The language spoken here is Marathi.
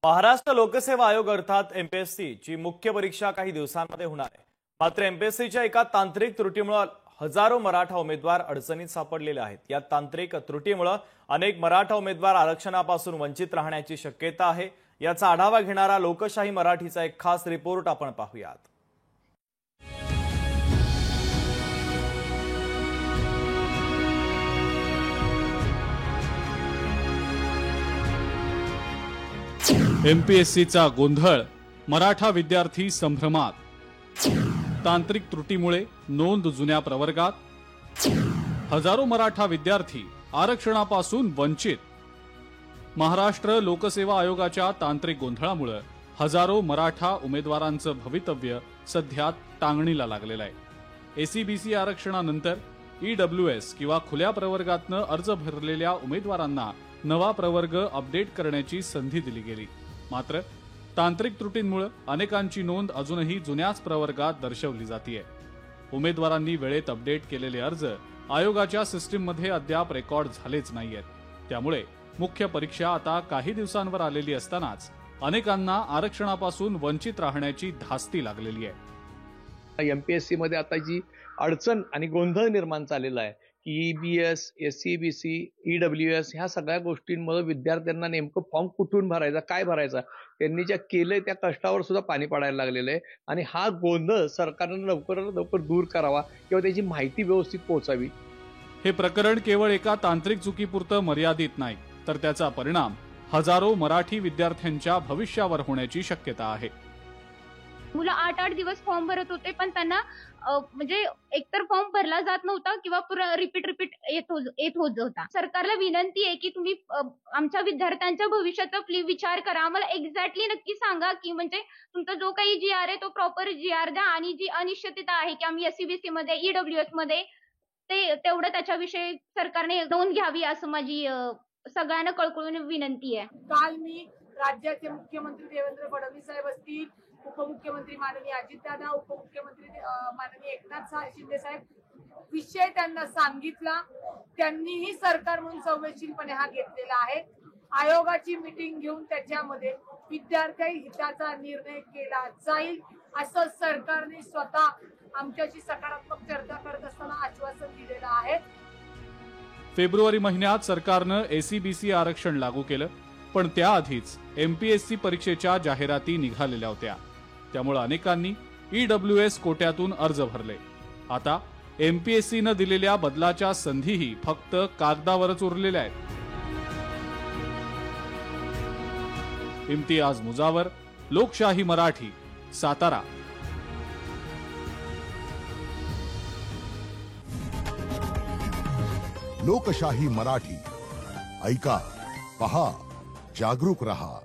महाराष्ट्र लोकसेवा आयोग अर्थात एमपीएससी ची मुख्य परीक्षा काही दिवसांमध्ये होणार आहे। मात्र एमपीएससीच्या एका तांत्रिक त्रुटीमुळे हजारो मराठा उमेदवार अडचणीत सापडलेले आहेत। या तांत्रिक त्रुटीमुळे अनेक मराठा उमेदवार आरक्षणापासून वंचित राहण्याची शक्यता आहे। याचा आढावा घेणारा लोकशाही मराठीचा एक खास रिपोर्ट आपण पाहूयात। एमपीएससीचा गोंधळ, मराठा विद्यार्थी संभ्रमात। तांत्रिक त्रुटीमुळे नोंद जुन्या प्रवर्गात, हजारो मराठा विद्यार्थी आरक्षणापासून वंचित। महाराष्ट्र लोकसेवा आयोगाच्या तांत्रिक गोंधळामुळे हजारो मराठा उमेदवारांचं भवितव्य सध्या टांगणीला लागलेलं आहे। एसीबीसी आरक्षणानंतर ईडब्ल्यूएस किंवा खुल्या प्रवर्गातनं अर्ज भरलेल्या उमेदवारांना नवा प्रवर्ग अपडेट करण्याची संधी दिली गेली। मात्र तांत्रिक त्रुटींमुळे अनेकांची नोंद अजूनही जुन्याच प्रवर्गात दर्शवली जाते। उमेदवारांनी वेळेत अपडेट केलेले अर्ज आयोगाच्या सिस्टीममध्ये अद्याप रेकॉर्ड झालेच नाहीयेत। त्यामुळे मुख्य परीक्षा आता काही दिवसांवर आलेली असतानाच अनेकांना आरक्षणापासून वंचित राहण्याची धास्ती लागलेली आहे। एमपीएससी मध्ये आता जी अडचण आणि गोंधळ निर्माण झालेला आहे की ईबीएस, एससीबीसी, ईडब्ल्यूएस ह्या सगळ्या गोष्टींमुळे विद्यार्थ्यांना नेमकं फॉर्म कुठून भरायचा, काय भरायचा, त्यांनी ज्या केलंय त्या कष्टावर सुद्धा पाणी पडायला लागलेलं आहे। आणि हा गोंधळ सरकारने लवकरात लवकर दूर करावा किंवा त्याची माहिती व्यवस्थित पोहोचावी। हे प्रकरण केवळ एका तांत्रिक चुकीपुरतं मर्यादित नाही, तर त्याचा परिणाम हजारो मराठी विद्यार्थ्यांच्या भविष्यावर होण्याची शक्यता आहे। मुलं 8-8 दिवस फॉर्म भरत होते, पण त्यांना म्हणजे एकतर फॉर्म भरला जात नव्हता किंवा रिपीट येत होता। सरकारला विनंती आहे की तुम्ही आमच्या विद्यार्थ्यांच्या भविष्याचा विचार करा। आम्हाला एक्झॅक्टली नक्की सांगा की म्हणजे तुमचा जो काही जीआर आहे तो प्रॉपर जीआर द्या आणि जी अनिश्चितता आहे की आम्ही एससीबीसी मध्ये, ईडब्ल्यूएस मध्ये ते तेवढं त्याच्याविषयी सरकारने नोंद घ्यावी असं माझी सगळ्यांना कळकळून विनंती आहे। काल मी राज्याचे मुख्यमंत्री देवेंद्र फडणवीस साहेब असतील, उपमुख्यमंत्री माननीय अजितदादा, उपमुख्यमंत्री माननीय एकनाथ शिंदे साहेब विषय त्यांना सांगितला। त्यांनीही सरकार म्हणून संवेदनशीलपणे हा घेतलेला आहे। आयोगाची मीटिंग घेऊन त्याच्यामध्ये विद्यार्थी हिताचा निर्णय केला जाईल असं सरकारने स्वतः आमच्याशी सकारात्मक चर्चा करत असताना आश्वासन दिलेलं आहे। फेब्रुवारी महिन्यात सरकारनं एसीबीसी आरक्षण लागू केलं, पण त्याआधीच एमपीएससी परीक्षेच्या जाहिराती निघालेल्या होत्या। त्यामुळे अनेकांनी ईडब्ल्यूएस कोट्यातून अर्ज भरले। आता एमपीएससीनं दिलेल्या बदलाच्या संधीही फक्त कागदावरच उरलेल्या आहेत। इम्तियाज मुजावर, लोकशाही मराठी, सातारा। लोकशाही मराठी, ऐका, पहा, जागरूक रहा।